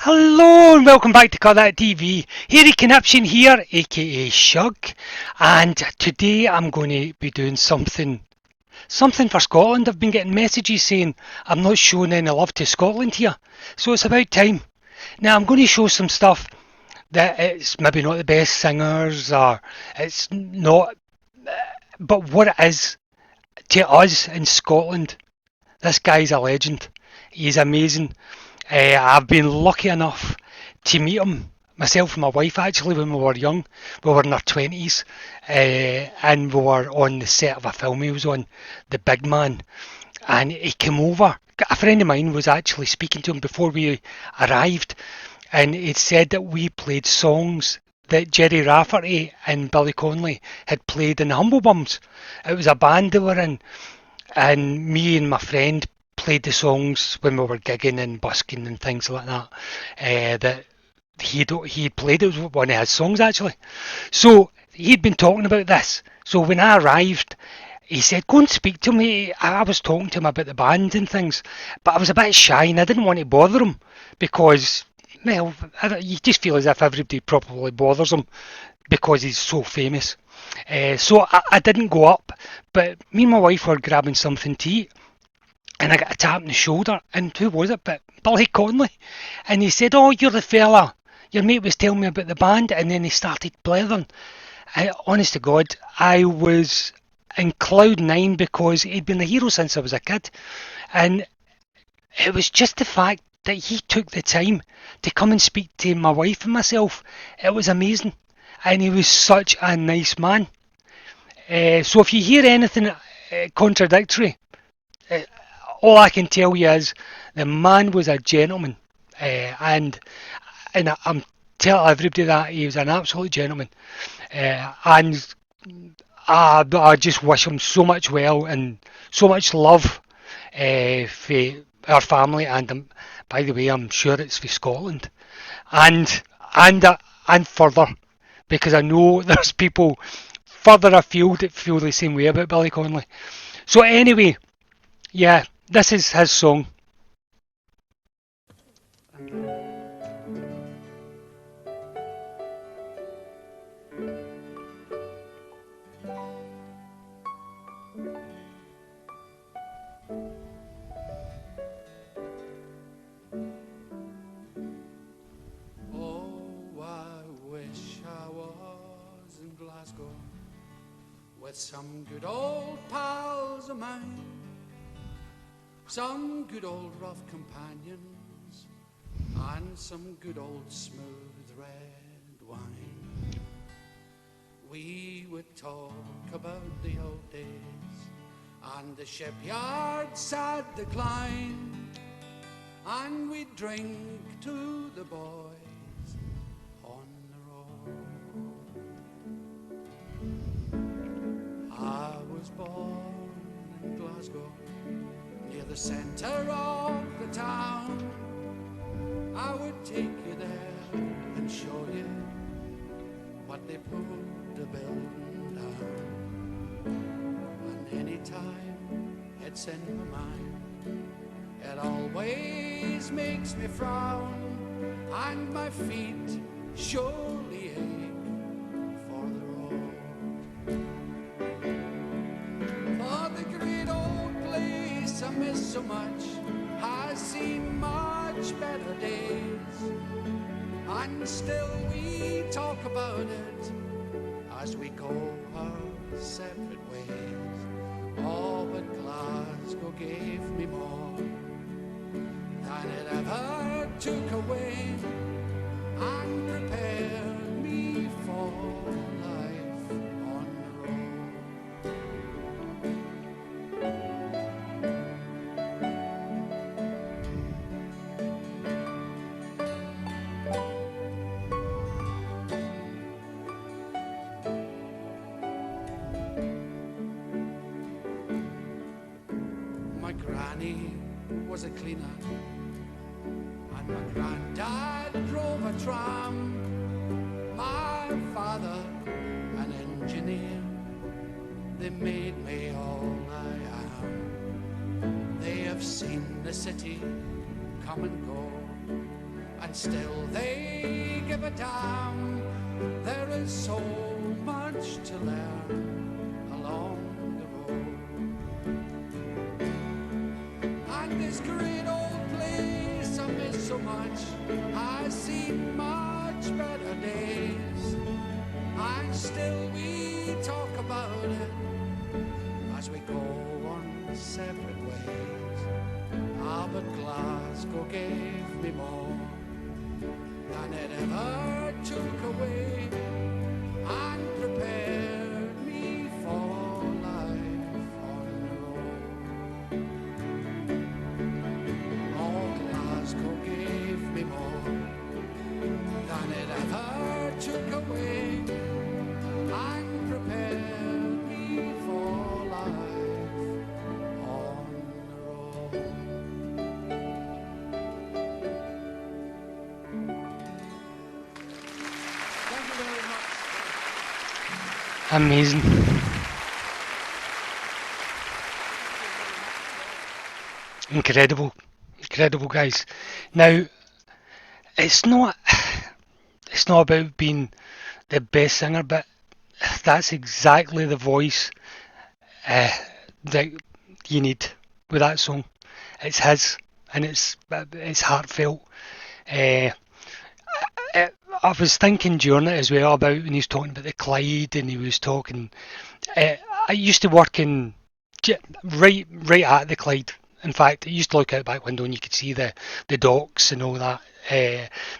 Hello and welcome back to Cut That TV. Harry Conniption here, aka Shug, and today I'm going to be doing something for Scotland. I've been getting messages saying I'm not showing any love to Scotland here, so it's about time. Now I'm going to show some stuff that it's maybe not the best singers or it's not, but what it is to us in Scotland, this guy's a legend. He's amazing. I've been lucky enough to meet him myself and my wife actually when we were young. We were in our 20s and we were on the set of a film he was on, The Big Man. And he came over. A friend of mine was actually speaking to him before we arrived, and it said that we played songs that Jerry Rafferty and Billy Connolly had played in the Humble Bums. It was a band they were in, and me and my friend played the songs when we were gigging and busking and things like that. That he played. It was one of his songs actually. So he'd been talking about this. So when I arrived, he said, "Go and speak to me." I was talking to him about the band and things, but I was a bit shy and I didn't want to bother him because, well, you just feel as if everybody probably bothers him because he's so famous. So I didn't go up, but me and my wife were grabbing something to eat, and I got a tap on the shoulder, and who was it but Billy Connolly? And he said, "Oh, you're the fella. Your mate was telling me about the band," and then he started blathering. Honest to God, I was in cloud nine because he'd been a hero since I was a kid, and it was just the fact that he took the time to come and speak to my wife and myself. It was amazing, and he was such a nice man. So if you hear anything contradictory, uh, all I can tell you is the man was a gentleman, and I'm telling everybody that he was an absolute gentleman, and I just wish him so much well and so much love for our family, and by the way, I'm sure it's for Scotland, and and further, because I know there's people further afield that feel the same way about Billy Connolly. So anyway, yeah, this is his song. Oh, I wish I was in Glasgow with some good old pals of mine, some good old rough companions, and some good old smooth red wine. We would talk about the old days and the shipyard's sad decline, and we'd drink to the boys on the road. I was born in Glasgow, near the centre of the town. I would take you there and show you what they put the building down. And anytime it's in my mind, it always makes me frown, and my feet surely ache for the road. For the great old place I miss so much has seen much better days, and still we talk about it as we go our separate ways. Oh, but Glasgow gave me more than it ever took away, and prepared me for life on the road. My granny was a cleaner, and my granddad drove a tram. My father, an engineer, they made me all I am. They have seen the city come and go, and still they give a damn. There is so much to learn along the road. And this great old place I miss so much has seen much better days, and still we talk about it as we go on separate ways. Ah, but Glasgow gave me more than it ever took away, and prepared me for life on the road. Oh, Glasgow gave me more than it ever took away, and prepared me for life on the road. Thank you very much. Amazing. Incredible. Incredible, guys. Now, it's not about being the best singer, but that's exactly the voice that you need with that song. It's his, and it's heartfelt. I was thinking during it as well about when he's talking about the Clyde, and he was talking. I used to work in right at the Clyde. In fact, I used to look out the back window and you could see the docks and all that.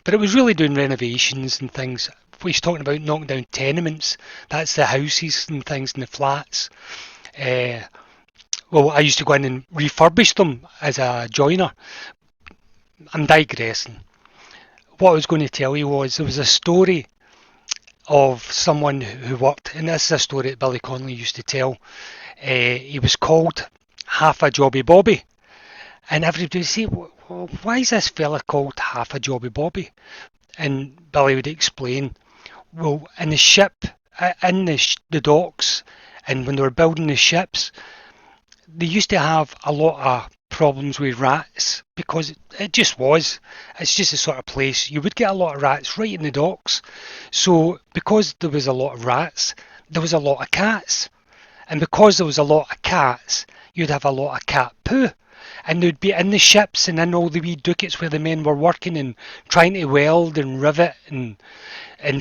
But it was really doing renovations and things. He's talking about knocking down tenements. That's the houses and things and the flats. Well, I used to go in and refurbish them as a joiner. I'm digressing. What I was going to tell you was there was a story of someone who worked, and this is a story that Billy Connolly used to tell. He was called Half a Jobby Bobby, and everybody would say, well, why is this fella called Half a Jobby Bobby? And Billy would explain, well, in the ship, in the docks, and when they were building the ships, they used to have a lot of problems with rats, because it's just a sort of place you would get a lot of rats right in the docks. So because there was a lot of rats, there was a lot of cats, and because there was a lot of cats, you'd have a lot of cat poo, and they'd be in the ships and in all the wee ducats where the men were working and trying to weld and rivet and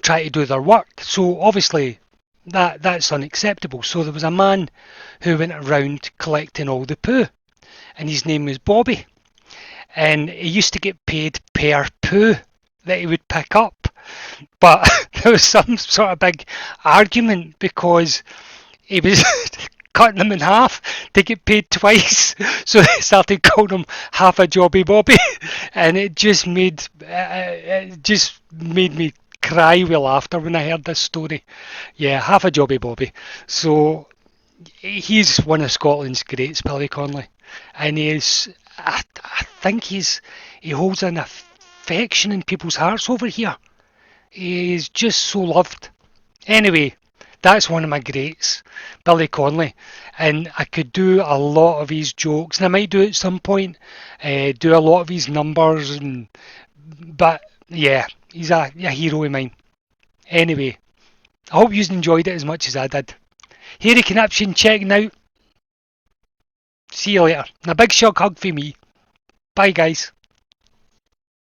try to do their work. So obviously that's unacceptable. So there was a man who went around collecting all the poo, and his name was Bobby, and he used to get paid per poo that he would pick up. But there was some sort of big argument because he was cutting them in half to get paid twice, so they started calling him Half a Jobby Bobby, and it just made me cry with laughter when I heard this story. Yeah, Half a Jobby Bobby. So he's one of Scotland's greats, Billy Connolly, and I think he holds an affection in people's hearts over here. He's just so loved. Anyway, that's one of my greats, Billy Connolly, and I could do a lot of his jokes, and I might do it at some point, do a lot of his numbers, but yeah, he's a hero of mine. Anyway, I hope you enjoyed it as much as I did. Harry Conniption checking out. See you later. And a big shock hug for me. Bye, guys.